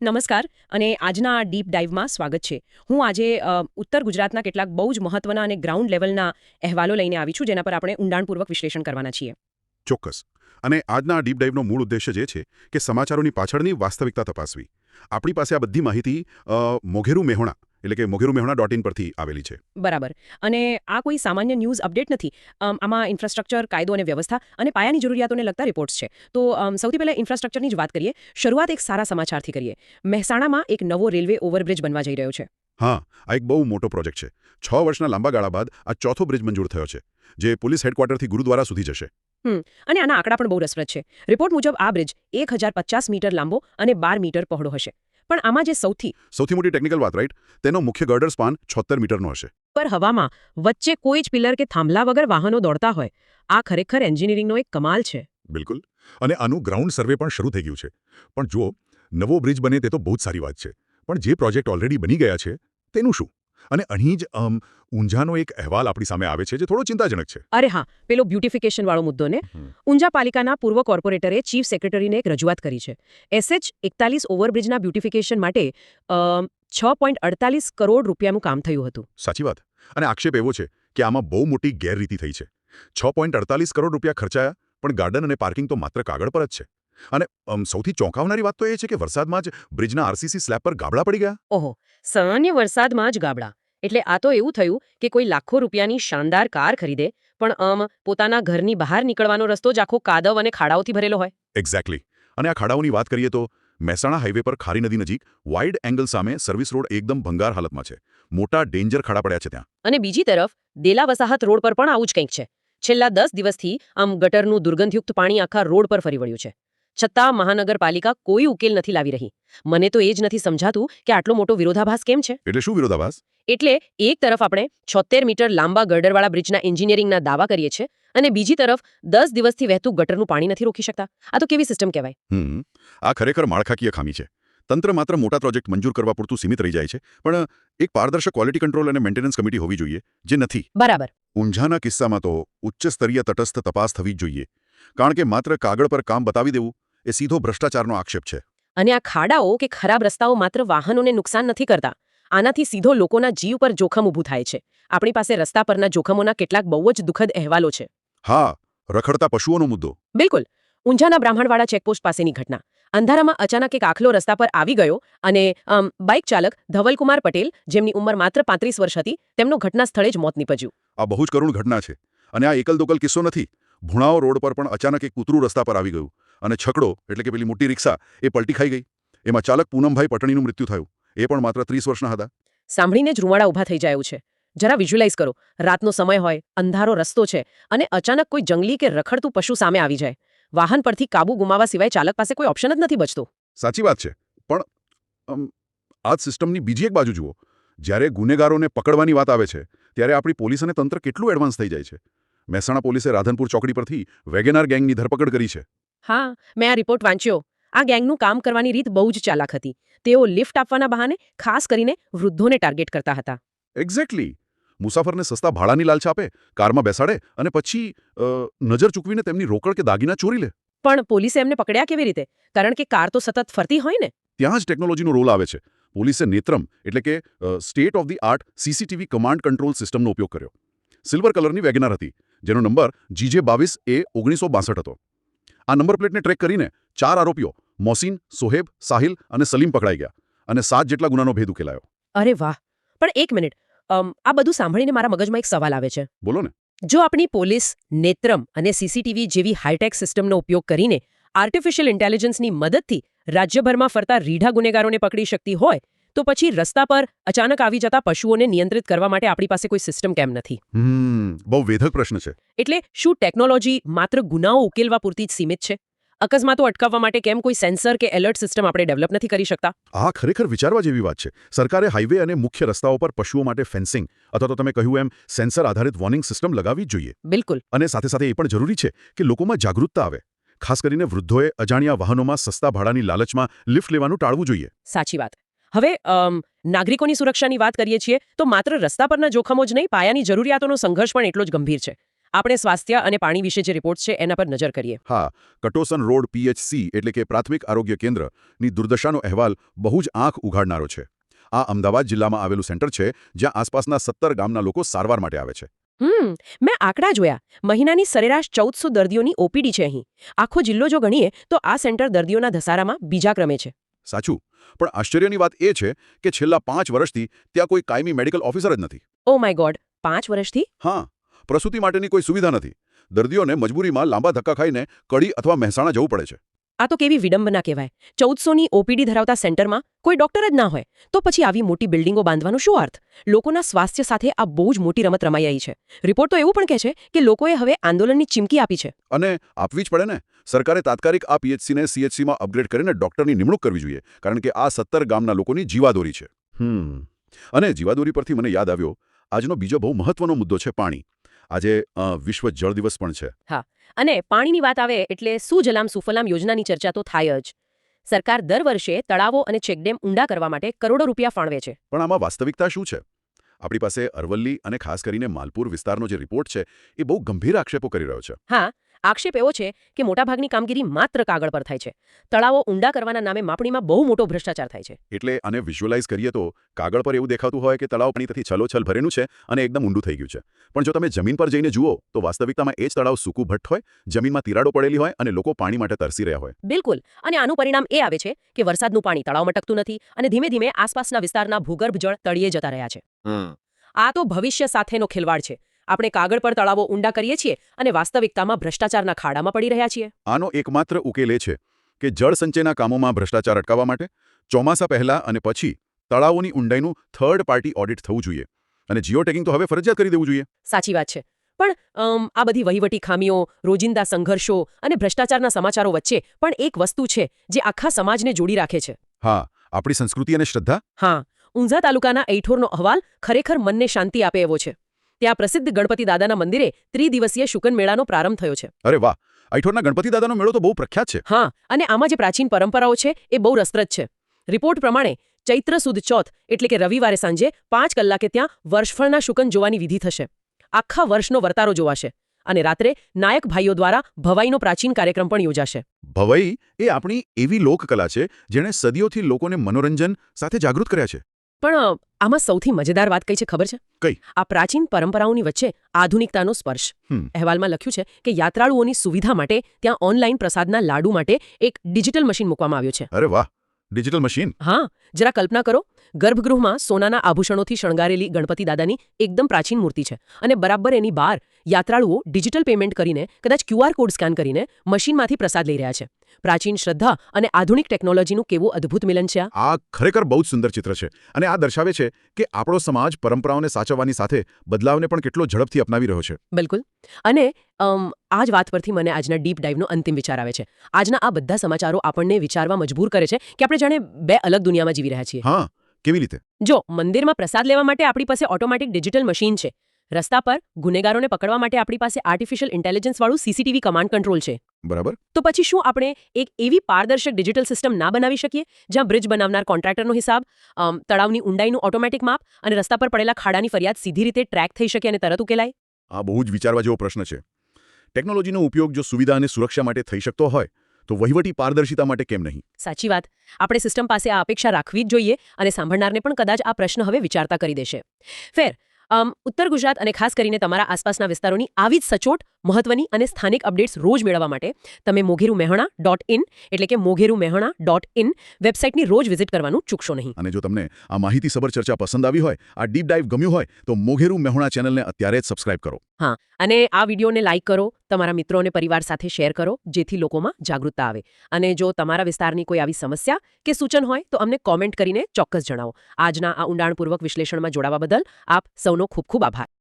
નમસ્કાર અને આજના આ ડીપ ડાઇવમાં સ્વાગત છે. હું આજે ઉત્તર ગુજરાતના કેટલાક બહુ જ મહત્વના અને ગ્રાઉન્ડ લેવલના અહેવાલો લઈને આવી છું જેના પર આપણે ઊંડાણપૂર્વક વિશ્લેષણ કરવાના છીએ. ચોક્કસ. અને આજના આ ડીપ ડાઇવનો મૂળ ઉદ્દેશ્ય જે છે કે સમાચારોની પાછળની વાસ્તવિકતા તપાસવી. આપણી પાસે આ બધી માહિતી મોઘેરુ મેહોણા એટલે કે mogerumehoنا.in પરથી આવેલી છે. બરાબર. અને આ કોઈ સામાન્ય ન્યૂઝ અપડેટ નથી. આમાં ઇન્ફ્રાસ્ટ્રક્ચર, કાયદો અને વ્યવસ્થા અને પાયાની જરૂરિયાતોને લગતા રિપોર્ટ્સ છે. તો સૌથી પહેલાં ઇન્ફ્રાસ્ટ્રક્ચરની જ વાત કરીએ. શરૂઆત એક સારા સમાચારથી કરીએ. મહેસાણામાં એક નવો રેલવે ઓવરબ્રિજ બનવા જઈ રહ્યો છે. હા, આ એક બહુ મોટો પ્રોજેક્ટ છે. 6 વર્ષના લાંબા ગાળા બાદ આ ચોથો બ્રિજ મંજૂર થયો છે, જે પોલીસ હેડક્વાર્ટરથી ગુરુદ્વારા સુધી જશે. અને આના આંકડા પણ બહુ રસપ્રદ છે. રિપોર્ટ મુજબ આ બ્રિજ 1050 મીટર લાંબો અને 12 મીટર પહોળો હશે. પણ આમાં જે સૌથી મોટી ટેકનિકલ વાત, રાઈટ, તેનો મુખ્ય ગર્ડર સ્પાન 76 મીટરનો હશે. પર હવામાં વચ્ચે કોઈ જ પિલર કે થાંભલા વગર વાહનો દોડતા હોય. આ ખરેખર એન્જિનિયરિંગનો એક કમાલ છે. બિલકુલ. અને આનું ગ્રાઉન્ડ સર્વે પણ શરૂ થઈ ગયું છે. પણ જુઓ, નવો બ્રિજ બને તે તો બહુ જ સારી વાત છે. પણ જે પ્રોજેક્ટ ઓલરેડી બની ગયા છે તેનું શું? અને અહીં જ ઊંઝાનો એક અહેવાલ આપણી સામે આવે છે જે થોડો ચિંતાજનક છે. અરે હા, પેલો બ્યુટિફિકેશન વાળો મુદ્દો ને. ઊંઝા પાલિકાના પૂર્વ કોર્પોરેટરે ચીફ સેક્રેટરીને એક રજૂઆત કરી છે. SH41 ઓવરબ્રિજના બ્યુટિફિકેશન માટે 6.48 કરોડ રૂપિયાનું કામ થયું હતું. સાચી વાત. અને આક્ષેપ એવો છે કે આમાં બહુ મોટી ગેરરીતિ થઈ છે. 6.48 કરોડ રૂપિયા ખર્ચાયા, પણ ગાર્ડન અને પાર્કિંગ તો માત્ર કાગળ પર જ છે. અને સૌથી ચોંકાવનારી વાત તો એ છે કે વરસાદમાં જ બ્રિજના RCC સ્લેબ પર ગાબડા પડી ગયા. ઓહો, સામાન્ય વરસાદમાં જ ગાબડા. એટલે આ તો એવું થયું કે કોઈ લાખો રૂપિયાની શાનદાર કાર ખરીદે, પણ પોતાના ઘરની બહાર નીકળવાનો રસ્તો જ આખો કાદવ અને ખાડાઓથી ભરેલો હોય. એક્ઝેક્ટલી. અને આ ખાડાઓની વાત કરીએ તો મહેસાણા હાઈવે પર ખારી નદી નજીક વાઇડ એંગલ સામે સર્વિસ રોડ એકદમ ભંગાર હાલતમાં છે. મોટા ડેન્જર ખાડા પડ્યા છે ત્યાં. અને બીજી તરફ દેલા વસાહત રોડ પર પણ આવું જ કંઈક છે. છેલ્લા 10 દિવસથી ગટરનું દુર્ગંધયુક્ત પાણી આખા રોડ પર ફરી વળ્યું છે. છતાં મહાનગરપાલિકા કોઈ ઉકેલ નથી લાવી રહી. મને તો એ જ નથી સમજાતું કે આટલો મોટો વિરોધાભાસ કેમ છે. એટલે શું વિરોધાભાસ? એટલે એક તરફ આપણે 76 મીટર લાંબા ગર્ડરવાળા બ્રિજના એન્જિનિયરિંગના દાવા કરીએ છીએ અને બીજી તરફ 10 દિવસથી વહેતું ગટરનું પાણી નથી રોકી શકતા. આ તો કેવી સિસ્ટમ કહેવાય? આ ખરેખર માળખાકીય ખામી છે. તંત્ર માત્ર મોટા પ્રોજેક્ટ મંજૂર કરવા પૂરતું સીમિત રહી જાય છે, પણ એક પારદર્શક ક્વોલિટી કંટ્રોલ અને મેન્ટેનન્સ કમિટી હોવી જોઈએ, જે નથી. બરાબર. ઊંઝાના કિસ્સામાં તો ઉચ્ચ સ્તરીય તટસ્થ તપાસ થવી જ જોઈએ, કારણ કે માત્ર કાગળ પર કામ બતાવી દેવું એ સીધો ભ્રષ્ટાચારનો આક્ષેપ છે. અને આ ખાડાઓ કે ખરાબ રસ્તાઓ માત્ર વાહનોને નુકસાન નથી કરતા. આનાથી સીધો લોકોના જીવ પર જોખમ ઊભું થાય છે. આપણી પાસે રસ્તા પરના જોખમોના કેટલાક બહુ જ દુઃખદ અહેવાલો છે. હા, રખડતા પશુઓનો મુદ્દો. બિલકુલ. ઊંઝાના બ્રાહ્મણવાડા ચેકપોસ્ટ પાસેની ઘટના. અંધારામાં અચાનક એક આખલો રસ્તા પર આવી ગયો અને બાઇક ચાલક ધવલકુમાર પટેલ, જેમની ઉંમર માત્ર 35 વર્ષ હતી, તેમનું ઘટના સ્થળે જ મોત નીપજ્યું. આ બહુ જ કરુણ ઘટના છે. અને આ એકલ દોકલ કિસ્સો નથી. ભુણાઓ રોડ પર પણ અચાનક એક કૂતરું રસ્તા પર આવી ગયું અને છકડો એટલે કે પેલી મોટી રિક્ષા એ પલટી ખાઈ ગઈ. એમાં ચાલક પૂનમભાઈ પટણીનું મૃત્યુ થયું. એ પણ માત્ર 30 વર્ષના હતા. સાંભળીને જ રૂવાડા ઊભા થઈ જાય છે. જરા વિઝ્યુઅલાઇઝ કરો. રાતનો સમય હોય, અંધારો રસ્તો છે અને અચાનક કોઈ જંગલી કે રખડતું પશુ સામે આવી જાય. વાહન પરથી કાબુ ગુમાવવા સિવાય ચાલક પાસે કોઈ ઓપ્શન જ નથી બચતો. સાચી વાત છે. પણ આ સિસ્ટમની બીજી એક બાજુ જુઓ. જ્યારે ગુનેગારોને પકડવાની વાત આવે છે ત્યારે આપણી પોલીસ અને તંત્ર કેટલું એડવાન્સ થઈ જાય છે. મહેસાણા પોલીસે રાધનપુર ચોકડી પરથી વેગેનાર ગેંગની ધરપકડ કરી છે. હા, મેં આ રિપોર્ટ વાંચ્યો. આ ગેંગનું કામ કરવાની રીત બહુ જ ચાલાક હતી. તેઓ લિફ્ટ આપવાના બહાને ખાસ કરીને વૃદ્ધોને ટાર્ગેટ કરતા હતા. એક્ઝેક્ટલી. મુસાફરને સસ્તા ભાડાની લાલચ આપે, કારમાં બેસાડે અને પછી નજર ચૂકવીને તેમની રોકડ કે દાગીના ચોરી લે. પણ પોલીસે એમને પકડ્યા કેવી રીતે? કારણ કે કાર તો સતત ફરતી હોય ને. ત્યાં જ ટેકનોલોજીનો રોલ આવે છે. પોલીસે નેત્રમ એટલે કે state of the art CCTV command control સિસ્ટમનો ઉપયોગ કર્યો. સિલ્વર કલરની વેગેનાર હતી, જેનો નંબર GJ22A1962 હતો. આ નંબર પ્લેટને ટ્રેક કરીને 4 આરોપીઓ મોસીન, સોહેબ, સાહિલ અને સલીમ પકડાઈ ગયા અને 7 જેટલા ગુનાનો ભેદ ઉકેલાયો. અરે વાહ. પણ એક મિનિટ, આ બધું સાંભળીને મારા મગજમાં એક સવાલ આવે છે. બોલો ને. જો આપણી પોલીસ નેત્રમ અને CCTV જેવી હાઈટેક સિસ્ટમનો ઉપયોગ કરીને આર્ટિફિશિયલ ઇન્ટેલિજન્સની મદદથી રાજ્યભરમાં ફરતા રીઢા ગુનેગારોને પકડી શકતી હોય, તો પછી રસ્તા પર અચાનક આવી જતા પશુઓને નિયંત્રિત કરવા માટે આપણી પાસે કોઈ સિસ્ટમ કેમ નથી? બહુ વેધક પ્રશ્ન છે. એટલે શું ટેકનોલોજી માત્ર ગુનાઓ ઉકેલવા પૂરતી જ સીમિત છે? અકસ્માતો અટકાવવા માટે કેમ કોઈ સેન્સર કે એલર્ટ સિસ્ટમ આપણે ડેવલપ નથી કરી શકતા? આ ખરેખર વિચારવા જેવી વાત છે. સરકારે હાઈવે અને મુખ્ય રસ્તાઓ પર પશુઓ માટે ફેન્સિંગ અથવા તો તમે કહ્યું એમ સેન્સર આધારિત વોર્નિંગ સિસ્ટમ લગાવવી જ જોઈએ. બિલકુલ. અને સાથે સાથે એ પણ જરૂરી છે કે લોકોમાં જાગૃતતા આવે. ખાસ કરીને વૃદ્ધોએ અજાણ્યા વાહનોમાં સસ્તા ભાડાની લાલચમાં લિફ્ટ લેવાનું ટાળવું જોઈએ. સાચી વાત. હવે નાગરિકોની સુરક્ષાની વાત કરીએ છીએ તો માત્ર રસ્તા પરના જોખમો જ નહીં, પાયાની જરૂરિયાતોનો સંઘર્ષ પણ એટલો જ ગંભીર છે. આપણે સ્વાસ્થ્ય અને પાણી વિશે જે રિપોર્ટ છે એના પર નજર કરીએ. હા, કટોસન રોડ PHC એટલે કે પ્રાથમિક આરોગ્ય કેન્દ્રની દુર્દશાનો અહેવાલ બહુ જ આંખ ઉઘાડનારો છે. આ અમદાવાદ જિલ્લામાં આવેલું સેન્ટર છે જ્યાં આસપાસના 17 ગામના લોકો સારવાર માટે આવે છે. મેં આંકડા જોયા. મહિનાની સરેરાશ 1400 દર્દીઓની ઓપીડી છે અહીં. આખો જિલ્લો જો ગણીએ તો આ સેન્ટર દર્દીઓના ધસારામાં બીજા ક્રમે છે. સાચું, પણ આશ્ચર્યની વાત એ છે કે છેલ્લા 5 વર્ષથી ત્યાં કોઈ કાયમી મેડિકલ ઓફિસર જ નથી. ઓ માય ગોડ, 5 વર્ષથી? હા, પ્રસૂતિ માટેની કોઈ સુવિધા નથી. દર્દીઓને મજબૂરીમાં લાંબા ધક્કા ખાઈને કડી અથવા મહેસાણા જવું પડે છે. આ તો કેવી વિડંબના કહેવાય. 1400ની ઓપીડી ધરાવતા સેન્ટરમાં કોઈ ડોક્ટર જ ના હોય તો પછી આવી મોટી બિલ્ડિંગો બાંધવાનો શું અર્થ? લોકોના સ્વાસ્થ્ય સાથે આ બહુ જ મોટી રમત રમાઈ રહી છે. રિપોર્ટ તો એવું પણ કહે છે કે લોકોએ હવે આંદોલનની ચીમકી આપી છે. અને આપવી જ પડે ને. સરકારે તાત્કાલિક આ PHCને CHCમાં અપગ્રેડ કરીને ડોક્ટરની નિમણૂક કરવી જોઈએ, કારણ કે આ 17 ગામના લોકોની જીવાદોરી છે. અને જીવાદોરી પરથી મને યાદ આવ્યો, આજનો બીજો બહુ મહત્વનો મુદ્દો છે પાણી. આજે વિશ્વ જળ દિવસ પણ છે. હા, અને પાણીની વાત આવે એટલે સુજલામ સુફલામ યોજનાની ચર્ચા તો થાય જ. સરકાર દર વર્ષે તળાવો અને ચેકડેમ ઊંડા કરવા માટે કરોડો રૂપિયા ફાળવે છે. પણ આમાં વાસ્તવિકતા શું છે? આપણી પાસે અરવલ્લી અને ખાસ કરીને માલપુર વિસ્તારનો જે રિપોર્ટ છે એ બહુ ગંભીર આક્ષેપો કરી રહ્યો છે. હા, આક્ષેપ એવો છે કે મોટાભાગની કામગીરી માત્ર કાગળ પર થાય છે. તળાવો ઊંડા કરવાના નામે માપણીમાં બહુ મોટો ભ્રષ્ટાચાર થાય છે. એટલે આને વિઝ્યુઅલાઇઝ કરીએ તો કાગળ પર એવું દેખાતું હોય કે તળાવ પાણીથી છલોછલ ભરેલું છે અને એકદમ ઊંડું થઈ ગયું છે. પણ જો તમે જમીન પર જઈને જુઓ તો વાસ્તવિકતામાં એ જ તળાવ સૂકું ભટ્ટ હોય, જમીનમાં તિરાડો પડેલી હોય અને લોકો પાણી માટે તરસી રહ્યા હોય. બિલકુલ. અને આનું પરિણામ એ આવે છે કે વરસાદનું પાણી તળાવમાં ટકતું નથી અને ધીમે ધીમે આસપાસના વિસ્તારના ભૂગર્ભ જળ તળિયે જતા રહ્યા છે. આ તો ભવિષ્ય સાથેનો ખેલવાડ છે. આપણે કાગળ પર તળાવો ઊંડા કરીએ છીએ અને વાસ્તવિકતામાં ભ્રષ્ટાચારના ખાડામાં પડી રહ્યા છીએ. આનો એકમાત્ર ઉકેલ એ છે કે જળ સંચયના કામોમાં ભ્રષ્ટાચાર અટકાવવા માટે ચોમાસા પહેલા અને પછી તળાવોની ઊંડાઈનું થર્ડ પાર્ટી ઓડિટ થવું જોઈએ અને જીઓ ટેગિંગ તો હવે ફરજિયાત કરી દેવું જોઈએ. સાચી વાત છે. પણ આ બધી વહીવટી ખામીઓ, રોજિંદા સંઘર્ષો અને ભ્રષ્ટાચારના સમાચારો વચ્ચે પણ એક વસ્તુ છે જે આખા સમાજને જોડી રાખે છે. હા, આપણી સંસ્કૃતિ અને શ્રદ્ધા. હા, ઊંઝા તાલુકાના ઐઠોરનો અહેવાલ ખરેખર મનને શાંતિ આપે એવો છે. ત્યાં પ્રસિદ્ધ ગણપતિ દાદાના મંદિરે ત્રિદિવસીય શુકન મેળાનો પ્રારંભ થયો છે. અરે વાહ, ઐઠોરના ગણપતિ દાદાનો મેળો તો બહુ પ્રખ્યાત છે. હા, અને આમાં જે પ્રાચીન પરંપરાઓ છે એ બહુ રસપ્રદ છે. રિપોર્ટ પ્રમાણે ચૈત્ર સુદ ચોથ એટલે કે રવિવારે સાંજે 5 કલાકે ત્યાં વર્ષફળના શુકન જોવાની વિધિ થશે. આખા વર્ષનો વર્તારો જોવાશે અને રાત્રે નાયક ભાઈઓ દ્વારા ભવાઈનો પ્રાચીન કાર્યક્રમ પણ યોજાશે. ભવાઈ એ આપણી એવી લોકકલા છે જેણે સદીઓથી લોકોને મનોરંજન સાથે જાગૃત કર્યા છે. પણ આમાં સૌથી મજેદાર વાત કઈ છે ખબર છે? કઈ? આ પ્રાચીન પરંપરાઓની વચ્ચે આધુનિકતાનો સ્પર્શ. અહેવાલમાં લખ્યું છે કે યાત્રાળુઓની સુવિધા માટે ત્યાં ઓનલાઈન પ્રસાદના લાડુ માટે એક ડિજિટલ મશીન મૂકવામાં આવ્યું છે. અરે વાહ, ડિજિટલ મશીન. હા, જરા કલ્પના કરો. ગર્ભગૃહમાં સોનાના આભૂષણોથી શણગારેલી ગણપતિ દાદાની એકદમ પ્રાચીન મૂર્તિ છે અને બરાબર એની બહાર યાત્રાળુઓ ડિજિટલ પેમેન્ટ કરીને, કદાચ QR કોડ સ્કેન કરીને મશીનમાંથી પ્રસાદ લઈ રહ્યા છે. પ્રાચીન શ્રદ્ધા અને આધુનિક ટેકનોલોજીનું કેવું અદ્ભુત મિલન છે. આ ખરેખર બહુ જ સુંદર ચિત્ર છે અને આ દર્શાવે છે કે આપણો સમાજ પરંપરાઓને સાચવવાની સાથે બદલાવને પણ કેટલો ઝડપથી અપનાવી રહ્યો છે. બિલકુલ. અને આ જ વાત પરથી મને આજના ડીપ ડાઇવનો અંતિમ વિચાર આવે છે. આજના આ બધા સમાચારો આપણને વિચારવા મજબૂર કરે છે કે આપણે જાણે બે અલગ દુનિયામાં જીવી રહ્યા છીએ. હા, કેવી રીતે? જો મંદિરમાં પ્રસાદ લેવા માટે આપણી પાસે ઓટોમેટિક ડિજિટલ મશીન છે. રસ્તા પર ગુનેગારોને પકડવા માટે આપણી પાસે આર્ટિફિશિયલ ઇન્ટેલિજન્સ વાળું CCTV કમાન્ડ કંટ્રોલ છે. બરાબર. તો પછી શું આપણે એક એવી પારદર્શક ડિજિટલ સિસ્ટમ ના બનાવી શકીએ જ્યાં બ્રિજ બનાવનાર કોન્ટ્રાક્ટરનો હિસાબ, તળાવની ઊંડાઈનું ઓટોમેટિક માપ અને રસ્તા પર પડેલા ખાડાની ફરિયાદ સીધી રીતે ટ્રેક થઈ શકે અને તરત ઉકેલાય? આ બહુ જ વિચારવા જેવો પ્રશ્ન છે. ટેકનોલોજીનો ઉપયોગ જો સુવિધા અને સુરક્ષા માટે થઈ શકતો હોય તો વહીવટી પારદર્શિતા માટે કેમ નહીં? સાચી વાત. આપણે સિસ્ટમ પાસે આ અપેક્ષા રાખવી જ જોઈએ અને સાંભળનારને પણ કદાચ આ પ્રશ્ન હવે વિચારતા કરી દેશે. ફેર ઉત્તર ગુજરાત અને ખાસ કરીને તમારા આસપાસના વિસ્તારોની આવી જ સચોટ, મહત્વની અને સ્થાનિક અપડેટ્સ રોજ મેળવવા માટે તમે mogerumehaણા.in એટલે કે mogerumehaણા.in વેબસાઇટની રોજ વિઝિટ કરવાનું ચૂકશો નહીં. અને જો તમને આ માહિતીસભર ચર્ચા પસંદ આવી હોય, આ ડીપ ડાઇવ ગમ્યું હોય તો મોઘેરુ મેહોણા ચેનલને અત્યારે જ સબસ્ક્રાઇબ કરો. હા, અને આ વિડીયોને લાઇક કરો, તમારા મિત્રો અને પરિવાર સાથે શેર કરો જેથી લોકોમાં જાગૃતતા આવે. અને જો તમારા વિસ્તારની કોઈ આવી સમસ્યા કે સૂચન હોય તો અમને કોમેન્ટ કરીને ચોક્કસ જણાવો. આજના આ ઊંડાણપૂર્વક વિશ્લેષણમાં જોડાવા બદલ આપ સૌનો ખૂબ ખૂબ આભાર.